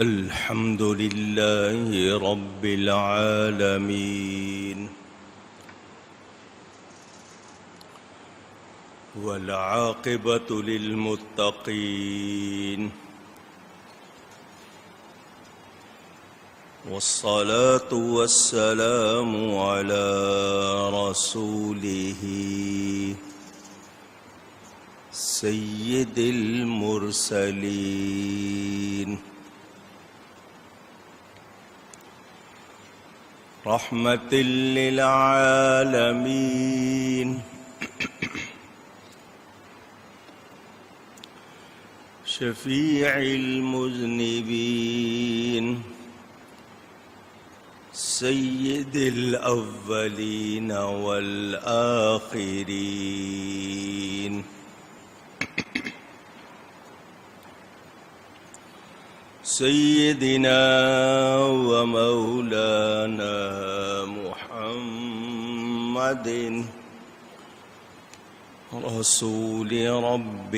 الحمد لله رب العالمين والعاقبة للمتقين والصلاة والسلام على رسوله سيد المرسلين رحمة للعالمين شفيع المذنبين سيد الأولين والآخرين سيدنا ومولانا محمد رسول رب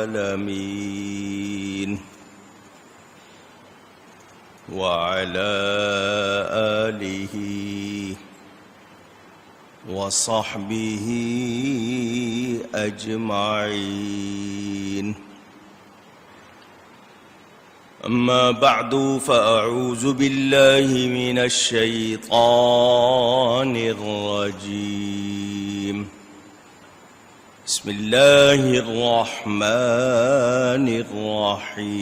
العالمين وعلى آله وصحبه أجمعين. أما بعد فأعوذ بالله من الشيطان الرجيم. بسم الله الرحمن الرحيم.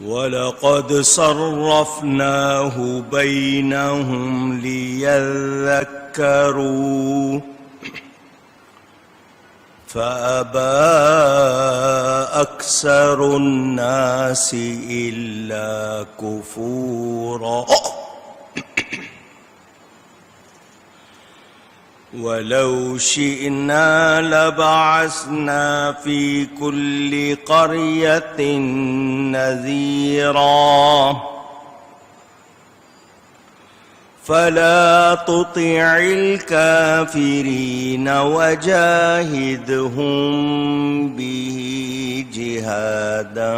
ولقد صرفناه بينهم ليذكروا فأبى أكثر الناس إلا كفورا ولو شئنا لبعثنا في كل قرية نذيرا فلا تطع الكافرين وجاهدهم به جهادا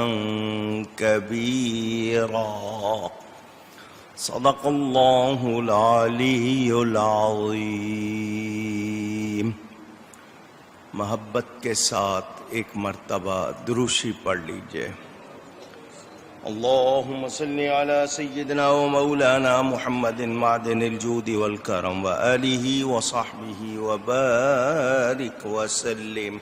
كبيرا. صدق الله العلی العظیم. محبت کے ساتھ ایک مرتبہ دروشی پڑھ لیجئے. اللهم صل على سيدنا ومولانا محمد معدن الجود والكرم وآله وصحبه وبارك وسلم.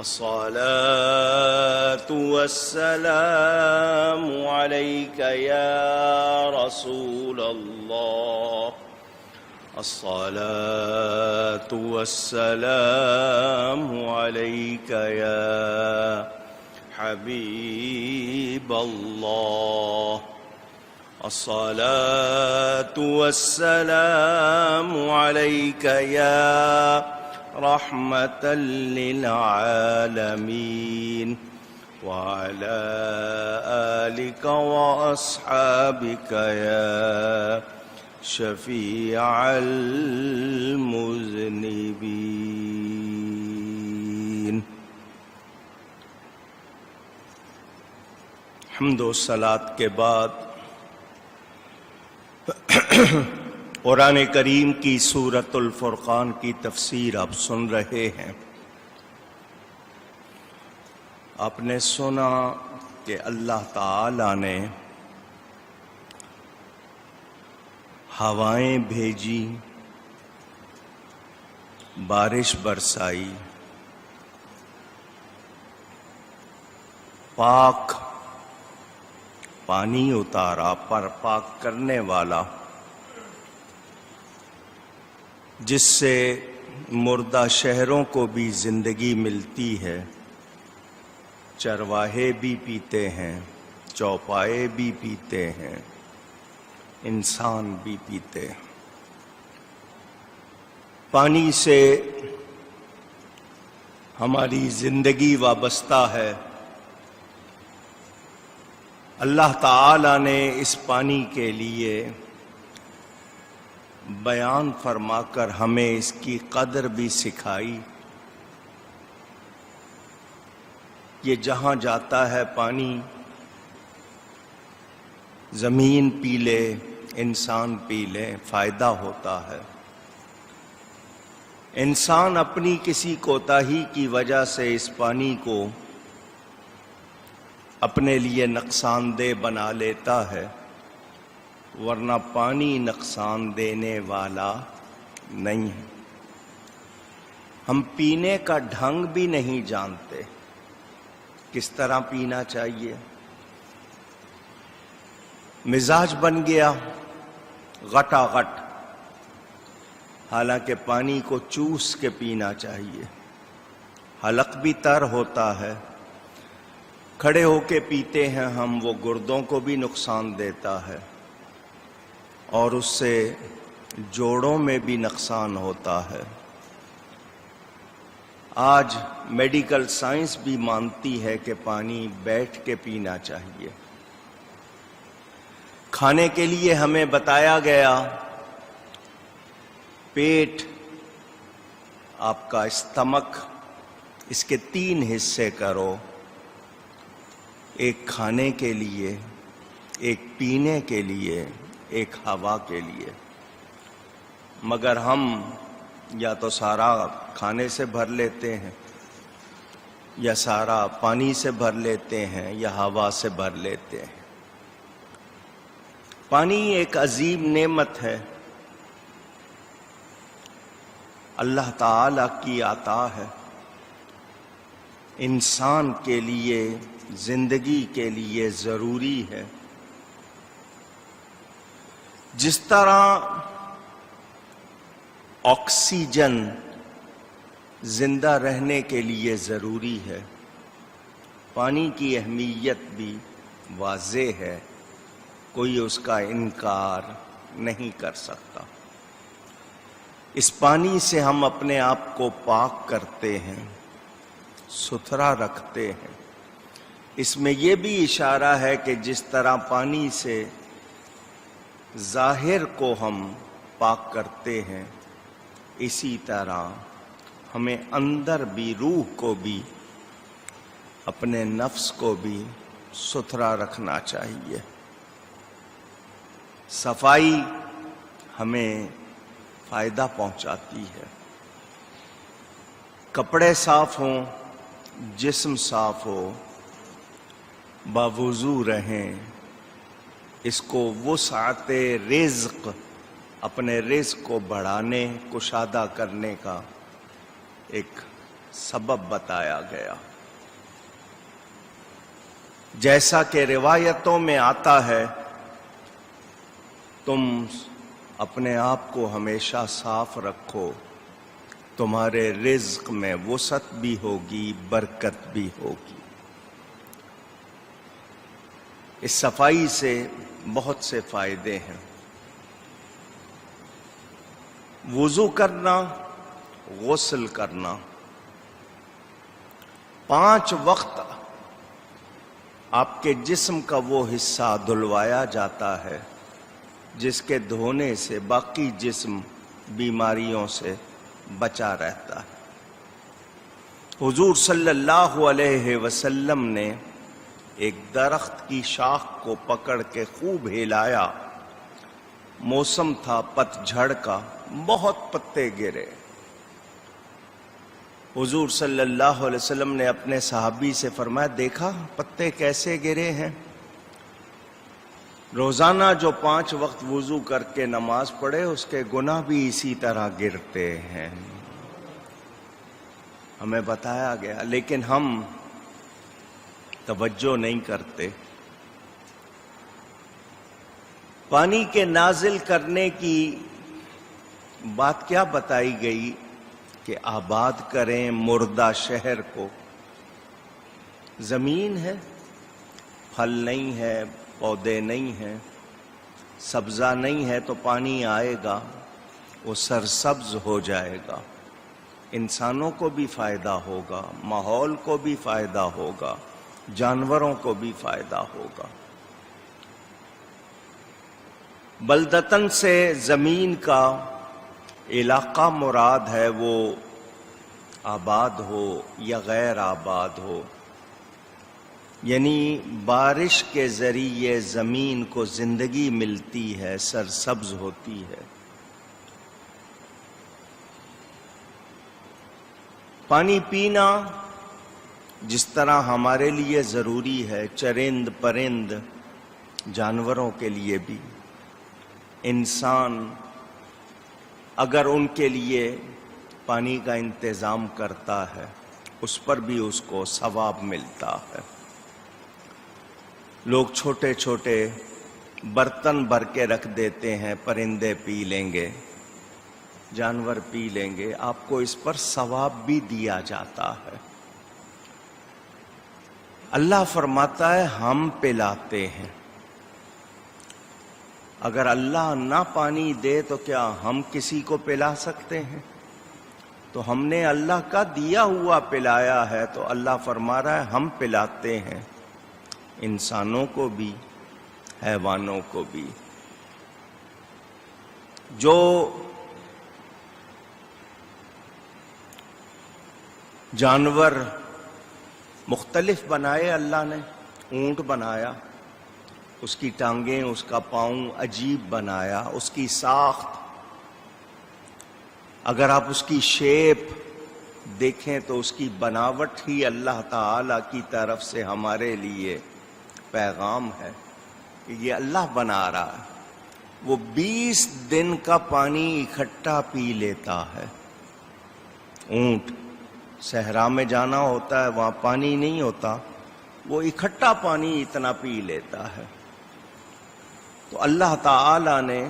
الصلاة والسلام عليك يا رسول الله. الصلاة والسلام عليك يا حبيب الله. الصلاة والسلام عليك يا رحمة للعالمين وعلى آلك وأصحابك يا شفيع المذنبين. حمد و صلات کے بعد قرآن کریم کی سورۃ الفرقان کی تفسیر آپ سن رہے ہیں. آپ نے سنا کہ اللہ تعالی نے ہوائیں بھیجی، بارش برسائی، پاک پانی اتارا، پر پاک کرنے والا، جس سے مردہ شہروں کو بھی زندگی ملتی ہے، چرواہے بھی پیتے ہیں، چوپائے بھی پیتے ہیں، انسان بھی پیتے ہیں. پانی سے ہماری زندگی وابستہ ہے. اللہ تعالی نے اس پانی کے لیے بیان فرما کر ہمیں اس کی قدر بھی سکھائی یہ جہاں جاتا ہے پانی، زمین پی لے، انسان پی لے، فائدہ ہوتا ہے۔ انسان اپنی کسی کوتاہی کی وجہ سے اس پانی کو اپنے لیے نقصان دہ بنا لیتا ہے، ورنہ پانی نقصان دینے والا نہیں ہے۔ ہم پینے کا ڈھنگ بھی نہیں جانتے، کس طرح پینا چاہیے۔ مزاج بن گیا غٹا غٹ، حالانکہ پانی کو چوس کے پینا چاہیے۔ حلق بھی تر ہوتا ہے، کھڑے ہو کے پیتے ہیں ہم، وہ گردوں کو بھی نقصان دیتا ہے اور اس سے جوڑوں میں بھی نقصان ہوتا ہے۔ آج میڈیکل سائنس بھی مانتی ہے کہ پانی بیٹھ کے پینا چاہیے۔ کھانے کے لیے ہمیں بتایا گیا پیٹ، آپ کا استمک، اس کے 3 حصے کرو، ایک کھانے کے لیے، ایک پینے کے لیے، ایک ہوا کے لیے۔ مگر ہم یا تو سارا کھانے سے بھر لیتے ہیں، یا سارا پانی سے بھر لیتے ہیں، یا ہوا سے بھر لیتے ہیں۔ پانی ایک عظیم نعمت ہے، اللہ تعالی کی عطا ہے، انسان کے لیے، زندگی کے لیے ضروری ہے۔ جس طرح آکسیجن زندہ رہنے کے لیے ضروری ہے، پانی کی اہمیت بھی واضح ہے، کوئی اس کا انکار نہیں کر سکتا۔ اس پانی سے ہم اپنے آپ کو پاک کرتے ہیں، ستھرا رکھتے ہیں۔ اس میں یہ بھی اشارہ ہے کہ جس طرح پانی سے ظاہر کو ہم پاک کرتے ہیں، اسی طرح ہمیں اندر بھی، روح کو بھی، اپنے نفس کو بھی ستھرا رکھنا چاہیے۔ صفائی ہمیں فائدہ پہنچاتی ہے۔ کپڑے صاف ہوں، جسم صاف ہو، باوضو رہیں، اس کو وسعت رزق، اپنے رزق کو بڑھانے، کشادہ کرنے کا ایک سبب بتایا گیا۔ جیسا کہ روایتوں میں آتا ہے، تم اپنے آپ کو ہمیشہ صاف رکھو، تمہارے رزق میں وسعت بھی ہوگی، برکت بھی ہوگی۔ اس صفائی سے بہت سے فائدے ہیں۔ وضو کرنا، غسل کرنا، 5 وقت آپ کے جسم کا وہ حصہ دھلوایا جاتا ہے جس کے دھونے سے باقی جسم بیماریوں سے بچا رہتا ہے۔ حضور صلی اللہ علیہ وسلم نے ایک درخت کی شاخ کو پکڑ کے خوب ہلایا، موسم تھا پت جھڑ کا، بہت پتے گرے۔ حضور صلی اللہ علیہ وسلم نے اپنے صحابی سے فرمایا، دیکھا پتے کیسے گرے ہیں؟ روزانہ جو 5 وقت وضو کر کے نماز پڑھے، اس کے گناہ بھی اسی طرح گرتے ہیں۔ ہمیں بتایا گیا، لیکن ہم توجہ نہیں کرتے۔ پانی کے نازل کرنے کی بات کیا بتائی گئی کہ آباد کریں مردہ شہر کو۔ زمین ہے، پھل نہیں ہے، پودے نہیں ہیں، سبزہ نہیں ہے، تو پانی آئے گا، وہ سرسبز ہو جائے گا، انسانوں کو بھی فائدہ ہوگا، ماحول کو بھی فائدہ ہوگا، جانوروں کو بھی فائدہ ہوگا۔ بلدتن سے زمین کا علاقہ مراد ہے، وہ آباد ہو یا غیر آباد ہو، یعنی بارش کے ذریعے زمین کو زندگی ملتی ہے، سرسبز ہوتی ہے۔ پانی پینا جس طرح ہمارے لیے ضروری ہے، چرند پرند جانوروں کے لیے بھی، انسان اگر ان کے لیے پانی کا انتظام کرتا ہے اس پر بھی اس کو ثواب ملتا ہے۔ لوگ چھوٹے چھوٹے برتن بھر کے رکھ دیتے ہیں، پرندے پی لیں گے، جانور پی لیں گے، آپ کو اس پر ثواب بھی دیا جاتا ہے۔ اللہ فرماتا ہے ہم پلاتے ہیں۔ اگر اللہ نہ پانی دے تو کیا ہم کسی کو پلا سکتے ہیں؟ تو ہم نے اللہ کا دیا ہوا پلایا ہے، تو اللہ فرما رہا ہے ہم پلاتے ہیں، انسانوں کو بھی حیوانوں کو بھی۔ جو جانور مختلف بنائے اللہ نے، اونٹ بنایا، اس کی ٹانگیں، اس کا پاؤں عجیب بنایا، اس کی ساخت، اگر آپ اس کی شیپ دیکھیں تو اس کی بناوٹ ہی اللہ تعالی کی طرف سے ہمارے لیے پیغام ہے کہ یہ اللہ بنا رہا ہے۔ وہ 20 دن کا پانی اکٹھا پی لیتا ہے۔ اونٹ صحرا میں جانا ہوتا ہے، وہاں پانی نہیں ہوتا، وہ اکٹھا پانی اتنا پی لیتا ہے۔ تو اللہ تعالی نے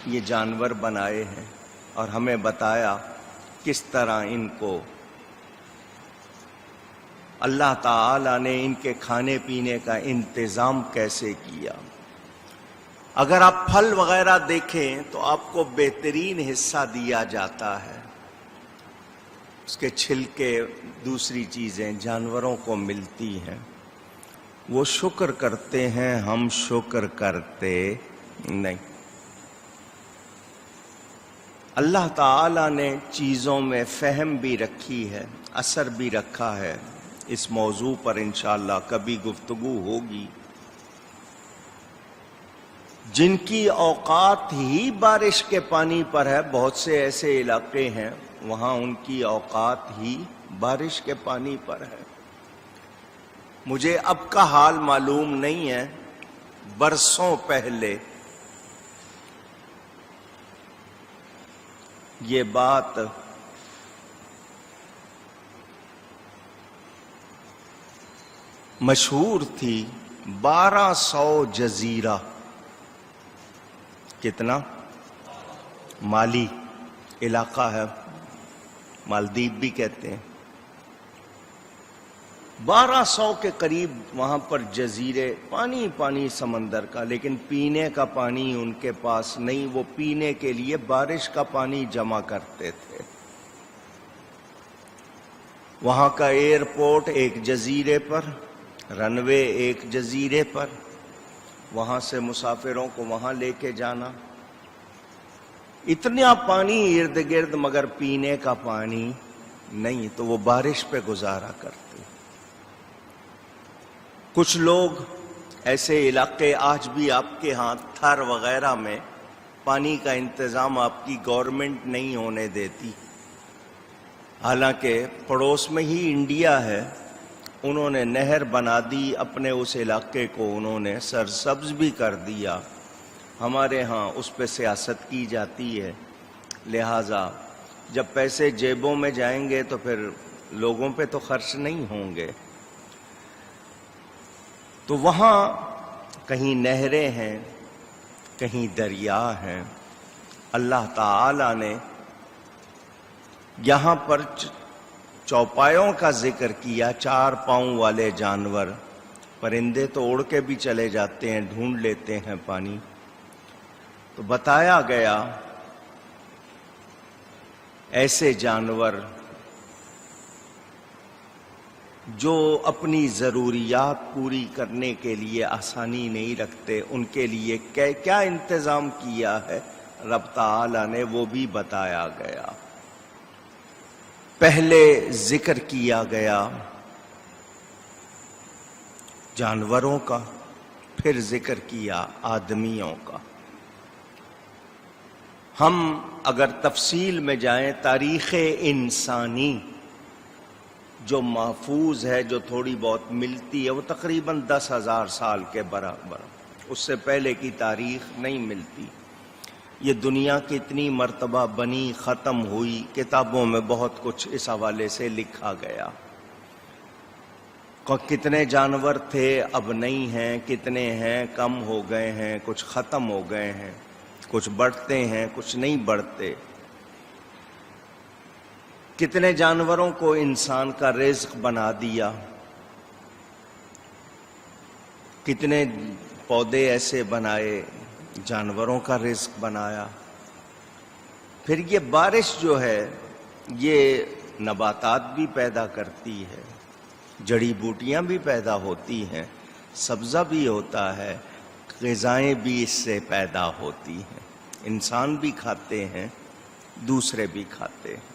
یہ جانور بنائے ہیں اور ہمیں بتایا کس طرح ان کو اللہ تعالی نے ان کے کھانے پینے کا انتظام کیسے کیا۔ اگر آپ پھل وغیرہ دیکھیں تو آپ کو بہترین حصہ دیا جاتا ہے، اس کے چھلکے، دوسری چیزیں جانوروں کو ملتی ہیں، وہ شکر کرتے ہیں، ہم شکر کرتے نہیں۔ اللہ تعالی نے چیزوں میں فہم بھی رکھی ہے، اثر بھی رکھا ہے۔ اس موضوع پر انشاءاللہ کبھی گفتگو ہوگی۔ جن کی اوقات ہی بارش کے پانی پر ہے، بہت سے ایسے علاقے ہیں وہاں ان کی اوقات ہی بارش کے پانی پر ہے۔ مجھے اب کا حال معلوم نہیں ہے، برسوں پہلے یہ بات مشہور تھی، 1200 جزیرہ، کتنا مالی علاقہ ہے، مالدیپ بھی کہتے ہیں، 1200 کے قریب وہاں پر جزیرے، پانی پانی سمندر کا، لیکن پینے کا پانی ان کے پاس نہیں، وہ پینے کے لیے بارش کا پانی جمع کرتے تھے۔ وہاں کا ایئرپورٹ ایک جزیرے پر، رن وے ایک جزیرے پر، وہاں سے مسافروں کو وہاں لے کے جانا، اتنا پانی ارد گرد مگر پینے کا پانی نہیں، تو وہ بارش پہ گزارا کرتے۔ کچھ لوگ ایسے علاقے آج بھی آپ کے ہاں تھر وغیرہ میں پانی کا انتظام آپ کی گورنمنٹ نہیں ہونے دیتی، حالانکہ پڑوس میں ہی انڈیا ہے، انہوں نے نہر بنا دی، اپنے اس علاقے کو انہوں نے سرسبز بھی کر دیا۔ ہمارے ہاں اس پہ سیاست کی جاتی ہے، لہٰذا جب پیسے جیبوں میں جائیں گے تو پھر لوگوں پہ تو خرچ نہیں ہوں گے۔ تو وہاں کہیں نہریں ہیں، کہیں دریا ہیں، اللہ تعالی نے یہاں پر چوپایوں کا ذکر کیا، 4 پاؤں والے جانور، پرندے تو اڑ کے بھی چلے جاتے ہیں، ڈھونڈ لیتے ہیں پانی، تو بتایا گیا ایسے جانور جو اپنی ضروریات پوری کرنے کے لیے آسانی نہیں رکھتے، ان کے لیے کیا انتظام کیا ہے رب تعالی نے، وہ بھی بتایا گیا۔ پہلے ذکر کیا گیا جانوروں کا، پھر ذکر کیا آدمیوں کا۔ ہم اگر تفصیل میں جائیں، تاریخ انسانی جو محفوظ ہے، جو تھوڑی بہت ملتی ہے، وہ تقریباً 10,000 سال کے برابر، اس سے پہلے کی تاریخ نہیں ملتی۔ یہ دنیا کتنی مرتبہ بنی، ختم ہوئی، کتابوں میں بہت کچھ اس حوالے سے لکھا گیا۔ کتنے جانور تھے، اب نہیں ہیں، کتنے ہیں، کم ہو گئے ہیں، کچھ ختم ہو گئے ہیں، کچھ بڑھتے ہیں، کچھ نہیں بڑھتے۔ کتنے جانوروں کو انسان کا رزق بنا دیا، کتنے پودے ایسے بنائے، جانوروں کا رزق بنایا۔ پھر یہ بارش جو ہے، یہ نباتات بھی پیدا کرتی ہے، جڑی بوٹیاں بھی پیدا ہوتی ہیں، سبزہ بھی ہوتا ہے، غذائیں بھی اس سے پیدا ہوتی ہیں، انسان بھی کھاتے ہیں، دوسرے بھی کھاتے ہیں۔